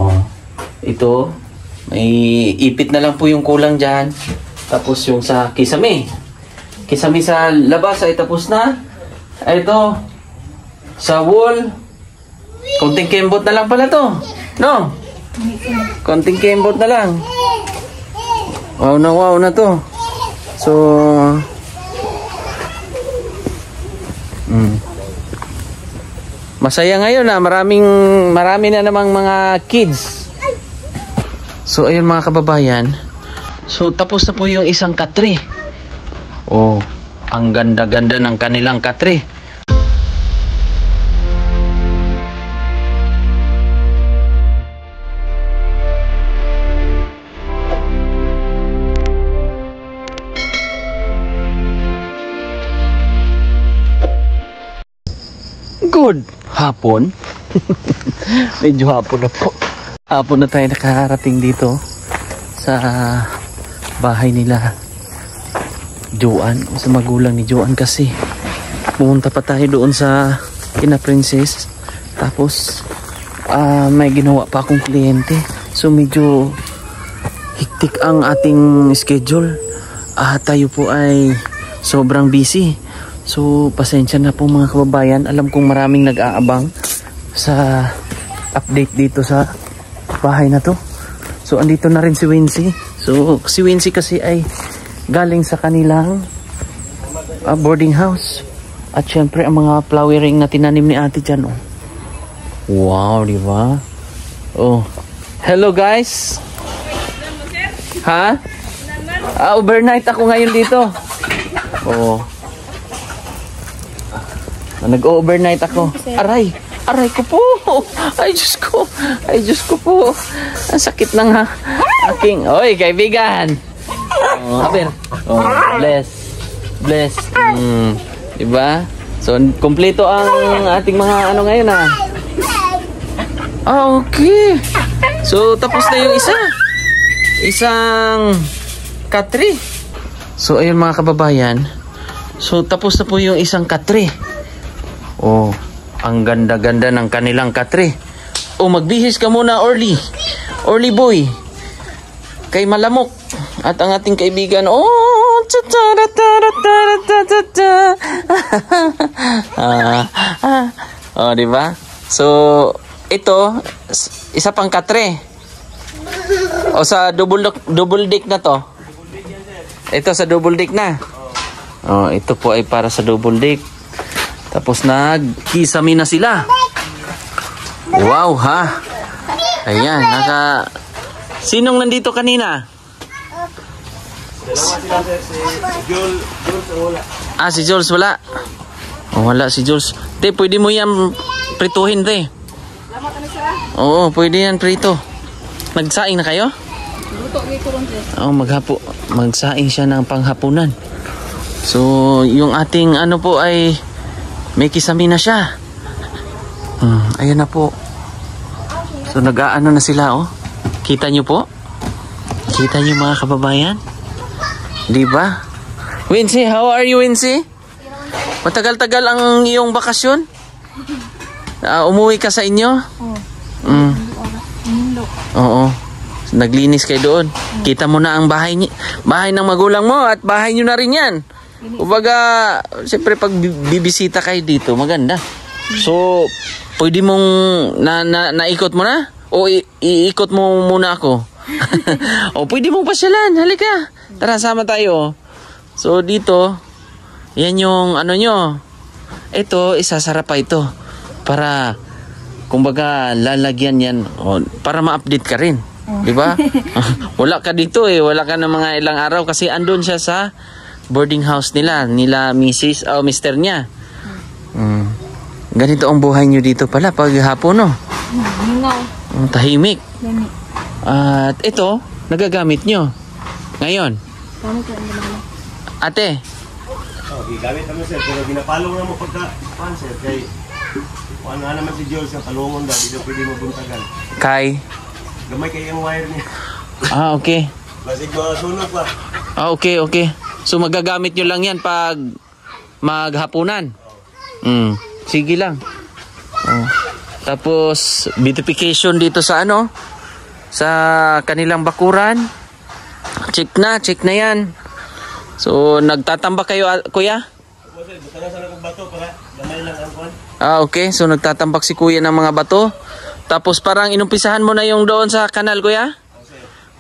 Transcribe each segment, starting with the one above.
Oh. Ito, may ipit na lang po yung kulang dyan. Tapos yung sa kisame. Kisame sa labas ay tapos na. Ito, sa wall, konting kembot na lang pala to. No? Konting kembot na lang. Wow na to. So, masaya ngayon na marami na namang mga kids. So ayun mga kababayan. So tapos na po yung isang katre. Oh, ang ganda-ganda ng kanilang katre. Good hapon. Medyo hapon na po. Hapon na tayo nakarating dito sa bahay nila Joan, sa magulang ni Joan kasi pumunta pa tayo doon sa kina Princess. Tapos may ginawa pa akong kliyente. So medyo hektik ang ating schedule. Tayo po ay sobrang busy. So, pasensya na po mga kababayan. Alam kong maraming nag-aabang sa update dito sa bahay na to. So, andito na rin si Wincy. So, si Wincy kasi ay galing sa kanilang boarding house. At syempre, ang mga flowering na tinanim ni ate dyan. Oh. Wow, di ba? Oh. Hello guys! Ha? Overnight ako ngayon dito. Oh. Nag-overnight ako. Aray ko po. Ay, Diyos ko po. Ang sakit na nga. Aking, oy, kaibigan. Aber. Bless. Diba? So, kompleto ang ating mga ano ngayon okay. So, tapos na yung isang katre. So, ayun mga kababayan. So, tapos na po yung isang katre. Oh, ang ganda-ganda ng kanilang katre. Oh, magbihis ka muna, Orly boy. Kay Malamok at ang ating kaibigan. Oh, oh, di ba? So, ito isa pang katre. O sa double deck na to. Ito sa double deck na. Oh, ito po ay para sa double deck. Tapos nagkisami na sila. Wow, ha? Ayan, Sinong nandito kanina? Si Jules wala. Oh, wala si Jules. Te, pwede mo yan prituhin, te. Oo, pwede yan prito. Nagsaing na kayo? Oo, magsaing siya ng panghapunan. So, yung ating ano po ay may kisami na siya. Ayan na po. So nag-aano na sila, oh. Kita nyo po? Kita nyo mga kababayan? Diba? Wincy, how are you, Wincy? Matagal-tagal ang iyong bakasyon? Umuwi ka sa inyo? Oo. Naglinis kayo doon. Kita mo na ang bahay ng magulang mo at bahay nyo na rin yan. Kumbaga, siyempre pag bibisita kayo dito, maganda. So, pwede mong naikot mo na? O iikot mo muna ako? O pwede mong pasyalan, halika. Tara, sama tayo. So, dito, yan yung ano nyo. Ito, isasara pa ito. Para, kumbaga, lalagyan yan. O, para ma-update ka rin. Diba? Wala ka dito wala ka ng mga ilang araw kasi andun siya sa boarding house nila Mrs. o Mr. niya. Ganito ang buhay nyo dito pala pag hapon, no? Tahimik. At ito, nagagamit nyo ngayon. Ate? Gamit naman sir, pero ginapalong na mo pagka-sir kay ano naman si Jules sa palungon daw, dito pwede mabuntagan. Kay? Gamay kayo yung wire niya. Okay. Basig masunog pa. Okay. So magagamit nyo lang yan pag maghapunan. Sige lang. Tapos beautification dito sa sa kanilang bakuran. Check na yan. So, nagtatambak kayo, kuya? Okay. So, nagtatambak si kuya ng mga bato. Tapos, parang inumpisahan mo na yung doon sa kanal, kuya?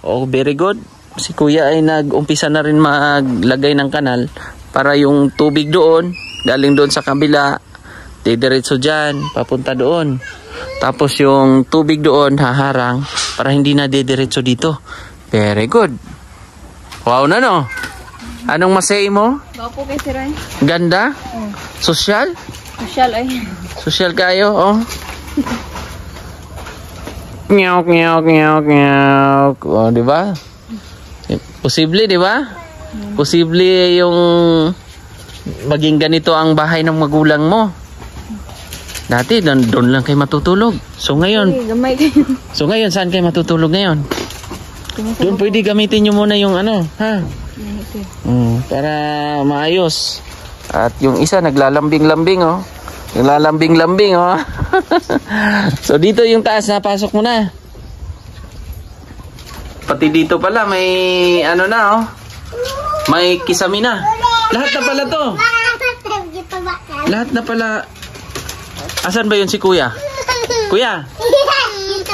Oh, very good. Si kuya ay nag-umpisa na rin maglagay ng kanal para yung tubig doon, galing doon sa kabila, didiretso dyan, papunta doon. Tapos, yung tubig doon, haharang para hindi na didiretso dito. Very good. Wow na, no? Anong masay mo? Gapo kay Siran. Ganda? Sosyal? Social ay. Sosyal kayo, oh. Nyok. Oh, di ba? Posible, di ba? Posible yung maging ganito ang bahay ng magulang mo. Dati, doon lang kayo matutulog. So ngayon, Gamay kayo. so ngayon, saan kayo matutulog ngayon? Doon pwede gamitin nyo muna yung ano, ha? Para maayos. At yung isa naglalambing-lambing, oh. Naglalambing-lambing, oh. So dito yung taas, napasok mo na. Pati dito pala may ano na, oh. May kisami na. Lahat na pala to. Lahat na pala. Asan ba yun si kuya? Kuya.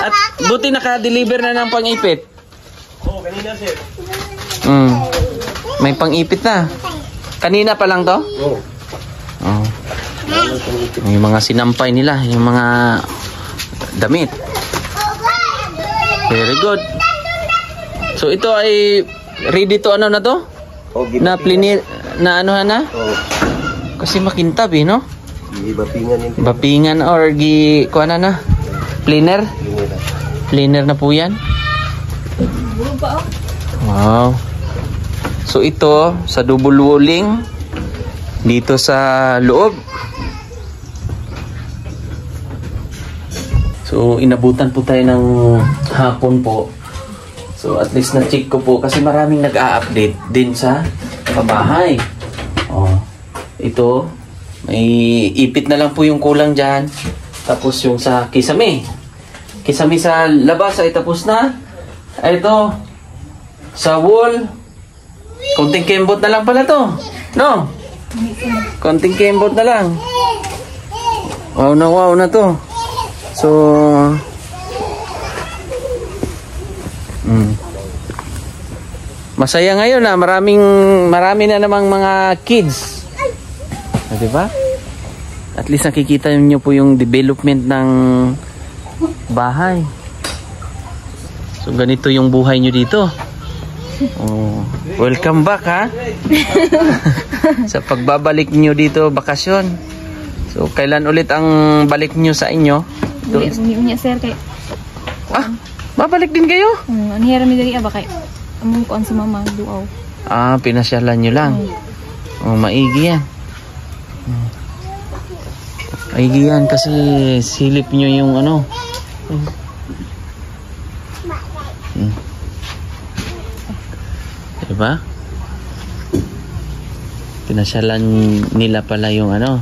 At buti naka-deliver na ng pang-ipit. Oo, kanina sir. May pang-ipit na. Kanina pa lang to? Oo. Oh. Yung mga sinampay nila, yung mga damit. Very good. So ito ay ready to ano na to? Na plinir, na ano na? Kasi makintab eh, no? Bapingan or kuha na? Planer? Planer na po yan. Wow. So ito sa double walling dito sa loob. So inabutan po tayo ng hapon po. So at least na-check ko po kasi maraming nag-a-update din sa pabahay. Oh. Ito may ipit na lang po yung kulang diyan. Tapos yung sa kisame. Kisame sa labas ay tapos na. Ito sa wall konting kembot na lang pala to. No? Konting kembot na lang. Wow na to. So masaya ngayon na marami na namang mga kids. Di ba? At least nakikita niyo po yung development ng bahay. So ganito yung buhay niyo dito. Oh, welcome back, ha? Sa pagbabalik nyo dito, bakasyon. So, kailan ulit ang balik nyo sa inyo? Hindi sir kay. Ah, babalik din kayo? Ano hirami diri ba kay? Among kuan si mama duaw. Ah, pinasyalan nyo lang. Oh, maigi yan. Maigi yan kasi silip nyo yung ano. Diba? Pinasyalan nila pala yung ano.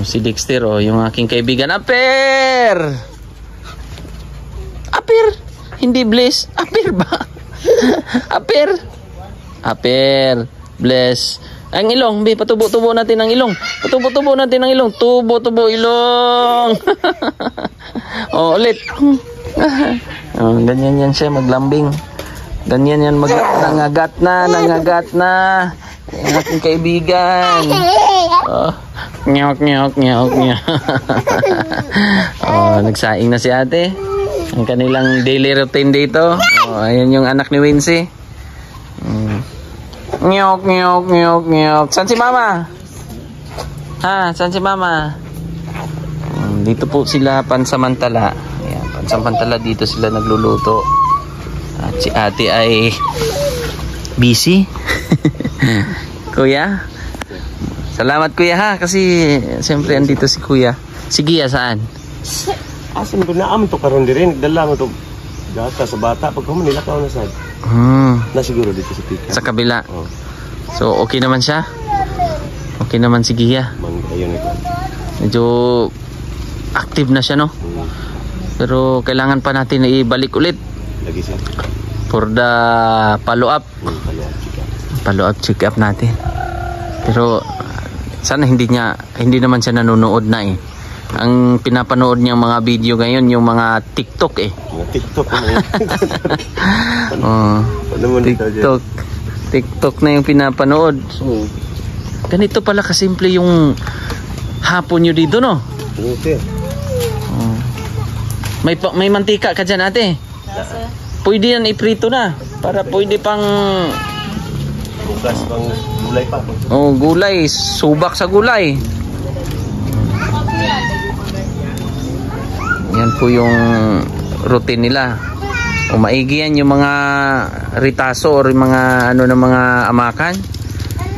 Si Dexter, yung aking kaibigan. Aper! Aper! Hindi Bless. Aper ba? Aper! Aper! Bless. Ang ilong, patubo-tubo natin ang ilong. Patubo-tubo natin ang ilong. Tubo-tubo ilong. Ulit. Ganyan yan siya maglambing. Ganyan yan nangagat na yung aking kaibigan. Nyok. Nagsaing na si ate. Ang kanilang daily routine dito. Ayan yung anak ni Wincy. Nyok. Saan si mama? Ha? Saan si mama? Dito po sila pansamantala. Ayan, pansamantala dito sila nagluluto. At si ate ay busy. Kuya, salamat kuya ha. Kasi siyempre andito si kuya. Si Gia saan? Asan ko na to karon diri nagdala mo to data sa bata pag mo nilakaw na sad. Na siguro dito sa pika. Sa kabila. So okay naman siya? Okay naman si Gia. Medyo active na siya, no? Pero kailangan pa natin ibalik ulit Lagi sir. For the follow-up. Follow-up check-up natin. Pero sana hindi naman siya nanonood na eh. Ang pinapanood niyang mga video ngayon yung mga TikTok eh. Mga TikTok na yun. TikTok na yung pinapanood. So, ganito pala kasimple yung hapon nyo dito, no? Okay. May mantika ka dyan, ate? Pwede yan iprito na. Para pwede pang... Bukas pang gulay pa. Gulay. Subak sa gulay. Yan po yung routine nila. Maigi yan yung mga ritaso or yung mga ano ng mga amakan.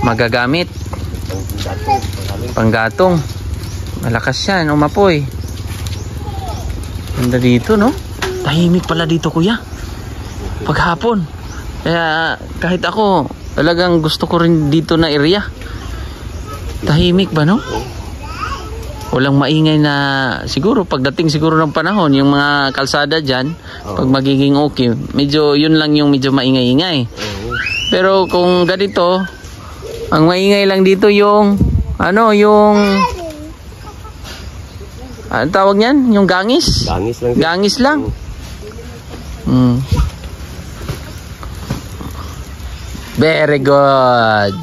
Magagamit. Panggatong. Malakas yan. Umapoy. Ganda dito, no? Tahimik pala dito, kuya. Paghapon. Kaya kahit ako, talagang gusto ko rin dito na area. Tahimik ba, no? Walang maingay na, siguro pagdating siguro ng panahon, yung mga kalsada dyan, pag magiging okay, medyo yun lang yung medyo maingay-ingay. Pero kung ganito, ang maingay lang dito yung yung ano tawag niyan? Yung gangis? Gangis lang. Gangis lang. Very good.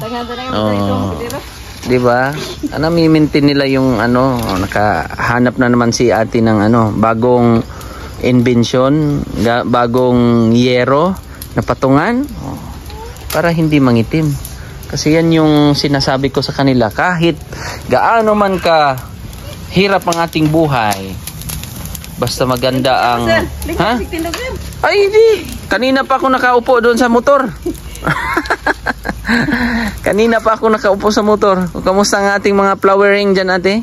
Diba? Mi-maintain nila yung nakahanap na naman si ate ng bagong invention, bagong yero na patungan para hindi mangitim. Kasi yan yung sinasabi ko sa kanila, kahit gaano man ka hirap ang ating buhay, basta maganda ang Ay hindi, kanina pa ako nakaupo doon sa motor. Kanina pa ako nakaupo sa motor. Kamusta ang ating mga flowering dyan, ate?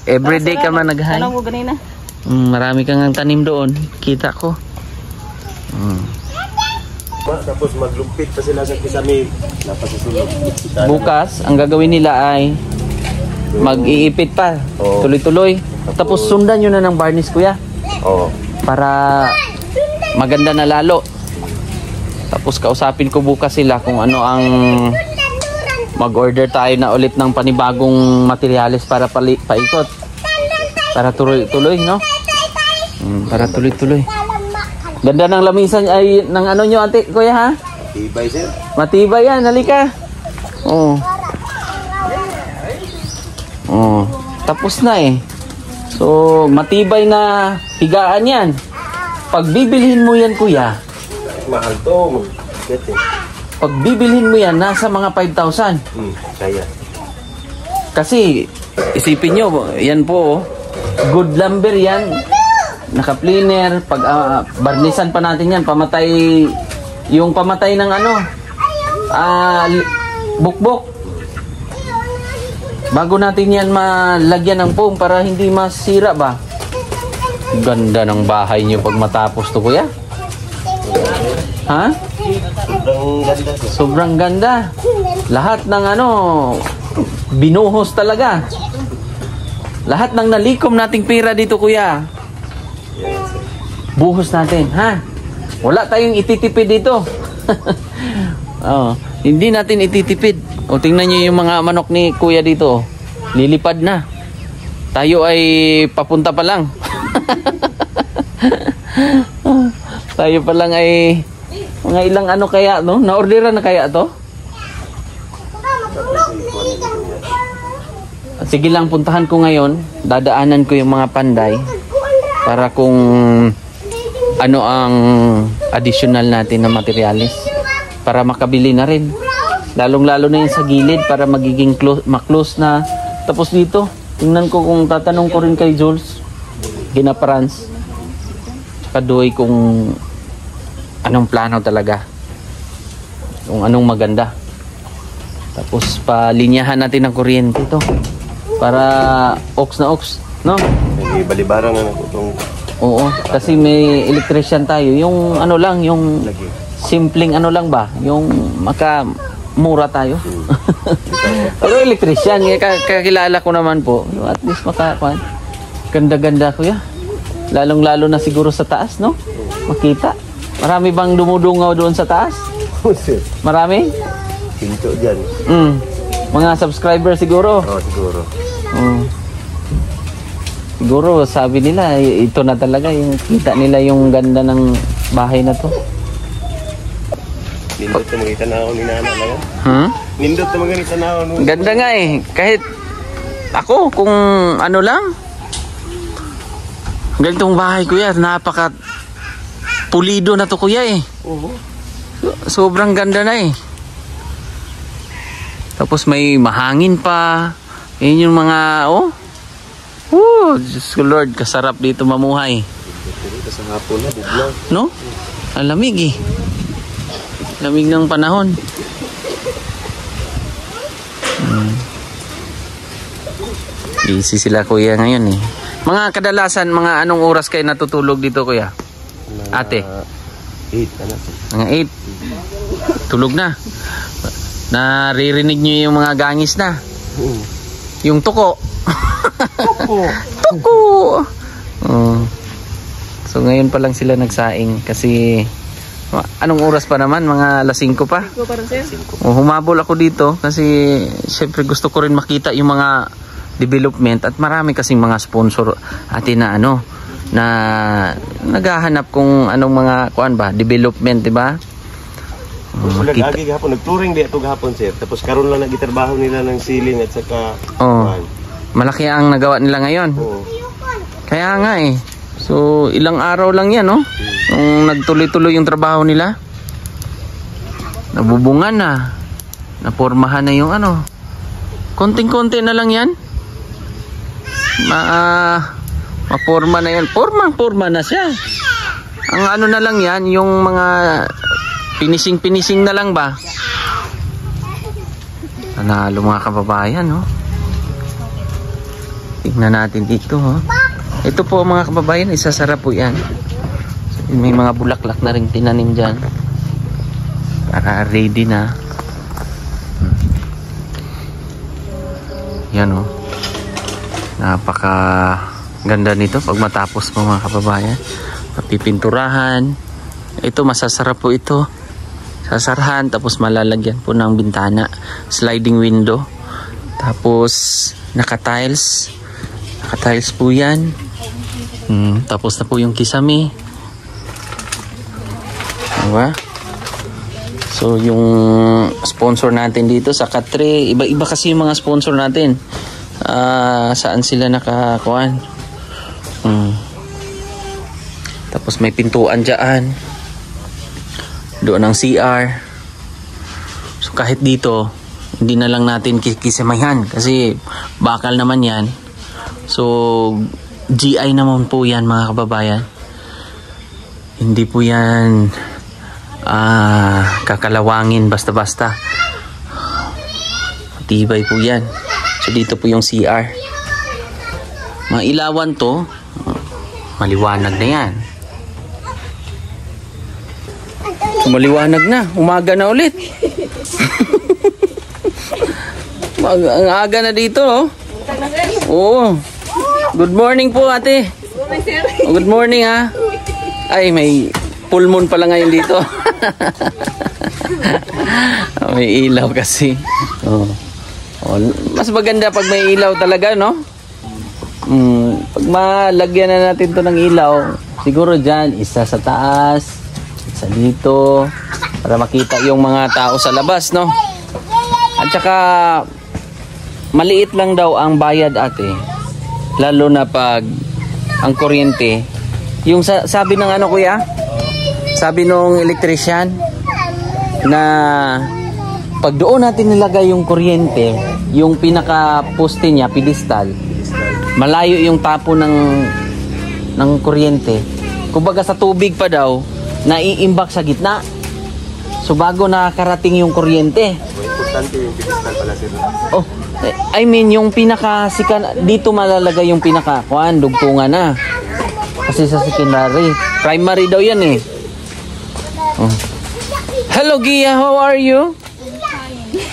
Everyday ka man nag-high? Ano mo ganina? Marami kang tanim doon. Kita ko. Tapos maglumpit pa sila sa kisame. Napasusunod. Bukas, ang gagawin nila ay mag-iipit pa. Tuloy-tuloy. Tapos sundan nyo na ng varnish, kuya. Para maganda na lalo. Tapos kausapin ko bukas sila kung ano ang mag-order tayo na ulit ng panibagong materyales para paikot. Para tuloy-tuloy, no? Para tuloy-tuloy. Ganda ng lamisan ay ng nyo, ate, kuya, ha? Matibay, sir. Matibay yan, halika. Tapos na eh. So, matibay na higaan yan. Pag bibilhin mo yan, kuya, mahal to. pag bibilhin mo yan, nasa mga 5,000. Kaya. Kasi, isipin nyo, yan po, good lumber yan. Naka-cleaner. Pag barnisan pa natin yan, pamatay, yung pamatay ng bukbok. Bago natin yan malagyan ng foam para hindi masira ba. Ganda ng bahay nyo pag matapos to, kuya. Ha? Sobrang ganda. Sobrang ganda. Lahat ng binuhos talaga. Lahat ng nalikom nating pera dito, kuya. Buhos natin, ha? Wala tayong ititipid dito. Hindi natin ititipid. Tingnan nyo yung mga manok ni kuya dito. Lilipad na. Tayo ay papunta pa lang. Tayo pa lang ay mga ilang kaya, no? Na-orderan na kaya to? Sige lang, puntahan ko ngayon. Dadaanan ko yung mga panday para kung ano ang additional natin na materialis para makabili na rin. Lalong-lalo na yung sa gilid para magiging ma-close na. Tapos dito, tingnan ko kung tatanong ko rin kay Jules, Gina Franz, tsaka Doy kung anong plano talaga. Kung anong maganda. Tapos palinyahan natin ng kuryente ito. Para ox na ox, no? May balibarang itong... Oo, kasi may electrician tayo. Yung yung simpleng lang ba? Yung mura tayo. Pero electrician, kakilala ko naman po. At least ganda-ganda, kuya. Lalong-lalo na siguro sa taas, no? Makita. Marami bang dumudungaw doon sa taas? Marami? Pinto dyan. Mga subscriber siguro. Oo, siguro. Siguro sabi nila ito na talaga yung kita nila yung ganda ng bahay na to. Nindot na magkita na ako ni Nana lang. Nindot na magkita na ako. Ganda nga eh. Kahit ako kung ano lang. Ganitong bahay kuya, napaka pulido na to kuya eh. Sobrang ganda na eh. Tapos may mahangin pa. Yun yung mga Diyos ko Lord, kasarap dito mamuhay. Sa hapon na, buglaw. No? Ang lamig eh. Lamig ng panahon. Busy sila kuya ngayon eh. Mga kadalasan, mga anong oras kayo natutulog dito kuya? Ate? 8. Mga 8. Tulog na. Naririnig nyo yung mga gangis na. Yung tuko. Tuko. So ngayon pa lang sila nagsaing kasi anong oras pa naman? Mga alas 5 pa? Humabol ako dito kasi syempre gusto ko rin makita yung mga development at marami kasing mga sponsor atin na na naghahanap kung anong mga development, di ba? Lagi gahapon nagtouring di ato gahapon sir. Tapos karon lang nagitrabaho nila ng ceiling at saka malaki ang nagawa nila ngayon. Kaya nga eh. So ilang araw lang yan, no? Nung nagtuloy-tuloy yung trabaho nila. Nabubungan na. Napormahan na yung konting-konti na lang yan. Maporma na yan. Porma na siya. Ang na lang yan, yung mga finishing na lang ba? Panalo mga kababayan, no? Tingnan natin dito, Ito po mga kababayan, isasara po yan. May mga bulaklak na rin tinanim dyan. Para ready na. Yan napaka ganda nito pag matapos po mga kababayan. Pipinturahan. Ito masasarap po ito. Sasarahan tapos malalagyan po ng bintana. Sliding window. Tapos naka-tiles. Naka-tiles po yan. Tapos na po yung kisame. Diba? So yung sponsor natin dito sa Katre, iba-iba kasi yung mga sponsor natin. Saan sila nakakuan? Tapos may pintuan dyan. Doon ang CR. So kahit dito, hindi na lang natin kikisamayan kasi bakal naman yan. So GI naman po yan mga kababayan. Hindi po yan kakalawangin basta-basta. Tibay po yan. So dito po yung CR. Mga ilawan to, maliwanag na yan. So, maliwanag na. Umaga na ulit. Ang aga na dito, Oo. Good morning po, ate. Good morning, ha. Ay, may full moon pala ngayon dito. May ilaw kasi. Mas maganda pag may ilaw talaga, no? Pag malagyan na natin to ng ilaw, siguro dyan, isa sa taas, isa dito, para makita yung mga tao sa labas, no? At saka maliit lang daw ang bayad, ate. Lalo na pag ang kuryente, yung sabi ng kuya? Sabi nung electrician na pag doon natin nilagay yung kuryente, yung pinaka-poste niya, pedestal, malayo yung tapo ng kuryente. Kumbaga sa tubig pa daw, naiimbak sa gitna. So bago nakakarating yung kuryente. Importante yung pedestal pala sila. I mean yung pinaka-sikan, dito malalagay yung dugtungan na. Kasi sa secondary. Primary daw yan eh. Hello Gia, how are you?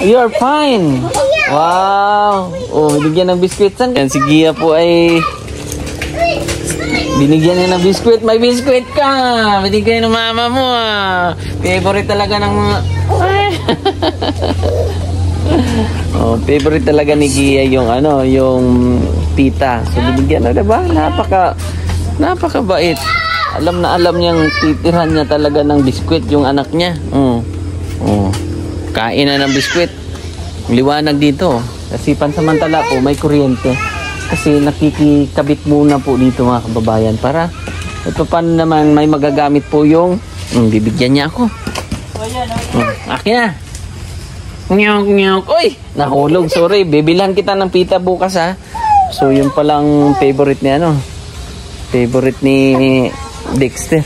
You are fine. Wow. Bigyan ng biscuit. Yan si Gia po ay Binigyan niya ng biskwit. May biskwit ka. Binigyan ng mama mo ah. Favorite talaga ng mga... Oh, favorite talaga ni Gia yung ano, yung pita. So binigyan na, diba? Napakabait. Alam na alam niyang titirhan niya talaga ng biskwit yung anak niya. Kain na ng biskwit. Liwanag dito. Kasi pansamantala po may kuryente. Kasi nakikikabit muna po dito mga kababayan para paano naman may magagamit po yung bibigyan niya ako. Akin na. Nyok. Uy, nahulog. Sorry, bibilhan kita ng pita bukas ha. So yun palang favorite ni ano. Favorite ni Dexter.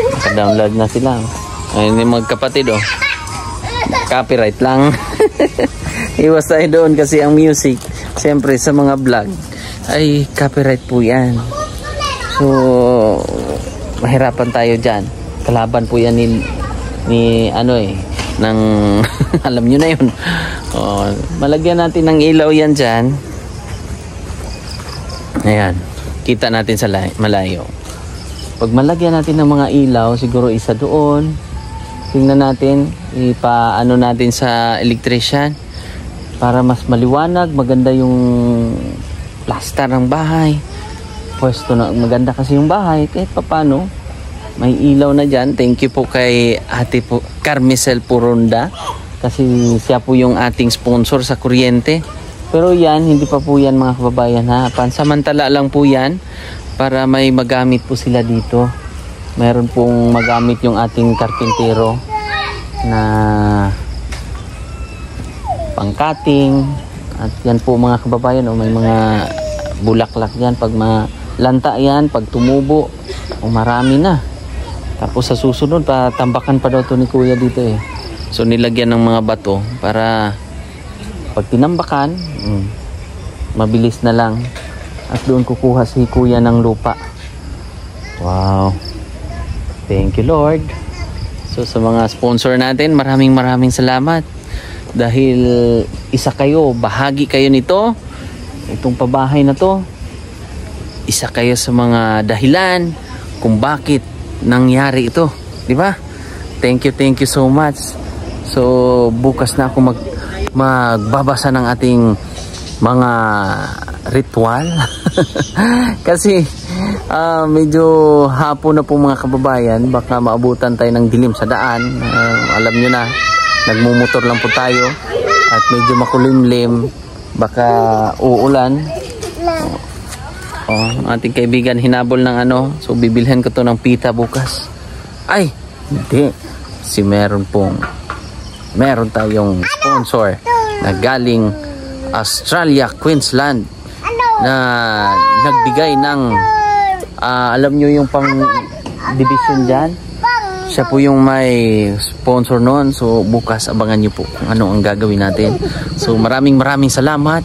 Naka-download na sila. Ayun yung magkapatid Copyright lang. Iwas tayo doon kasi ang music siyempre sa mga vlog ay copyright po yan. So mahirapan tayo dyan. Kalaban po yan ni ano ng alam nyo na yun. Malagyan natin ng ilaw yan dyan. Ayan, kita natin sa malayo. Pag malagyan natin ng mga ilaw, siguro isa doon. Tingnan natin, ipaano natin sa electrician para mas maliwanag, maganda yung plaster ng bahay. Pwesto na maganda kasi yung bahay kahit paano may ilaw na dyan. Thank you po kay Ate po Carmicel Puronda kasi siya po yung ating sponsor sa kuryente. Pero yan, hindi pa po yan mga kababayan ha. Pansamantala lang po yan para may magamit po sila dito. Meron pong magamit yung ating karpintero na pang-cutting. At yan po mga kababayan, may mga bulaklak yan. Pag malanta yan, pag tumubo, marami na. Tapos sa susunod, tambakan pa daw to ni Kuya dito So nilagyan ng mga bato para pag tinambakan, mabilis na lang. At doon kukuha si Kuya ng lupa. Wow. Thank you Lord. So sa mga sponsor natin, maraming salamat. Dahil isa kayo, bahagi kayo nito. Itong pabahay na to. Isa kayo sa mga dahilan kung bakit nangyari ito. Diba? Thank you so much. So bukas na ako magbabasa ng ating mga ritual. Kasi medyo hapon na po mga kababayan, baka maabutan tayo ng dilim sa daan. Alam nyo na, nagmumotor lang po tayo at medyo makulimlim, baka uulan. Ating kaibigan hinabol ng ano, so bibilhan ko to ng pita bukas. Ay, hindi. Meron tayong sponsor na galing Australia, Queensland, na nagbigay ng alam nyo yung pang division dyan. Siya po yung may sponsor noon. So bukas abangan nyo po kung ano ang gagawin natin. So maraming salamat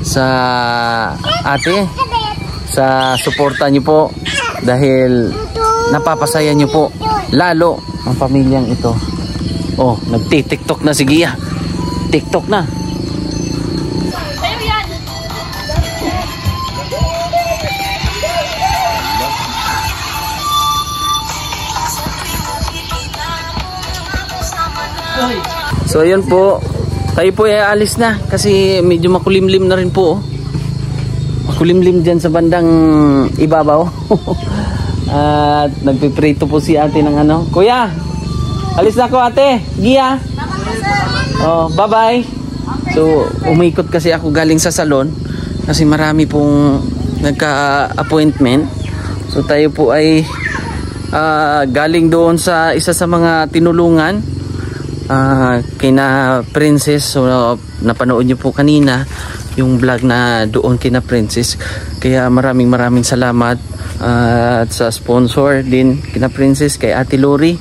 sa ate, sa suporta nyo po, dahil napapasaya nyo po lalo ang pamilyang ito. Nagti-tiktok na si Gia. TikTok na. So ayun po, tayo po ay alis na kasi medyo makulimlim na rin po. Makulimlim dyan sa bandang ibabaw. At nagpiprito po si ate ng ano. Kuya, alis na ko ate. Gia. Bye bye. So umikot kasi ako galing sa salon kasi marami pong nagka-appointment. So tayo po ay galing doon sa isa sa mga tinulungan kina Princess. So napanood nyo po kanina yung vlog na doon kina Princess, kaya maraming salamat at sa sponsor din kina Princess, kay Ate Lori,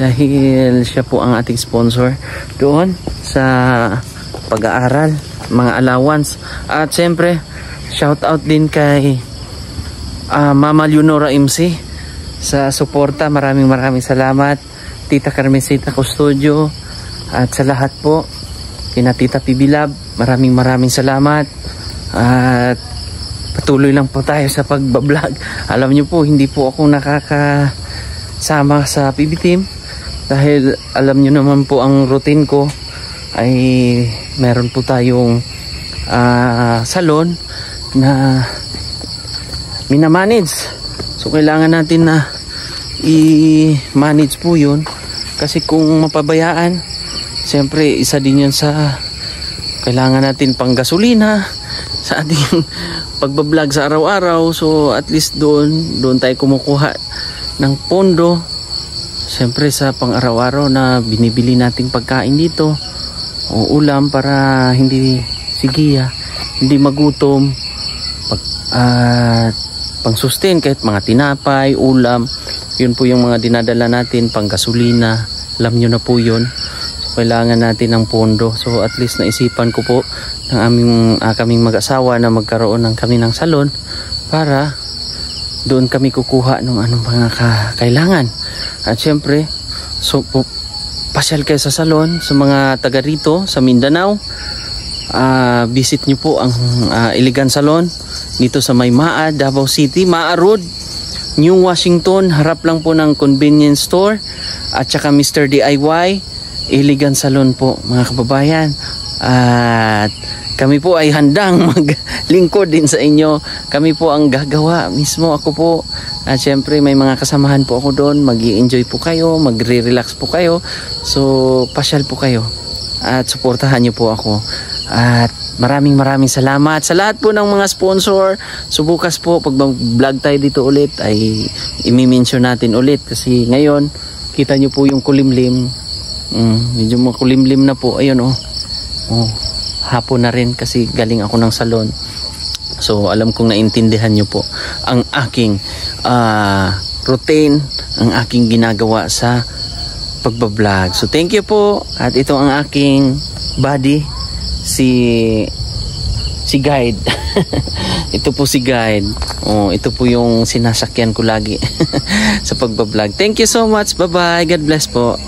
dahil siya po ang ating sponsor doon sa pag-aaral, mga allowance. At siyempre shout out din kay Mama Leonora MC sa suporta. Maraming salamat. Tita Carmencita Custodio, at sa lahat po, kina Tita Pibilab, maraming salamat. At patuloy lang po tayo sa pagbablog. Alam nyo po, hindi po ako nakakasama sa PB Team dahil alam nyo naman po ang routine ko ay meron po tayong salon na minamanage. So kailangan natin na i-manage po yun kasi kung mapabayaan, siyempre isa din yun sa kailangan natin pang gasolina sa ating pagbablog sa araw-araw. So at least doon tayo kumukuha ng pondo siyempre sa pang araw-araw na binibili nating pagkain dito o ulam para hindi sigiya, hindi magutom, pang sustain kahit mga tinapay, ulam, yun po yung mga dinadala natin pang gasolina. Alam nyo na po yun. So kailangan natin ng pondo. So at least naisipan ko po ng kaming mag-asawa na magkaroon kami ng salon para doon kami kukuha ng anong mga kailangan. At syempre, so pasyal kayo sa salon sa mga taga rito sa Mindanao. Visit nyo po ang Elegant Salon dito sa Maymaa, Davao City, Maa Road, New Washington, harap lang po ng convenience store at saka Mr. DIY Elegant Salon po mga kababayan. At kami po ay handang maglingkod din sa inyo. Kami po ang gagawa mismo, ako po. At syempre may mga kasamahan po ako doon. Mag-i-enjoy po kayo, magre-relax po kayo. So pasyal po kayo at suportahan nyo po ako. At maraming salamat sa lahat po ng mga sponsor. So bukas po pag vlog tayo dito ulit ay i-mention natin ulit kasi ngayon kita nyo po yung kulimlim. Medyo makulimlim na po. Ayun hapon na rin kasi galing ako ng salon. So alam kong naintindihan nyo po ang aking routine, ang aking ginagawa sa pagbablog. So thank you po. At ito ang aking buddy, si guide. Ito po si guide. Ito po yung sinasakyan ko lagi sa pagbablog. Thank you so much. Bye bye. God bless po.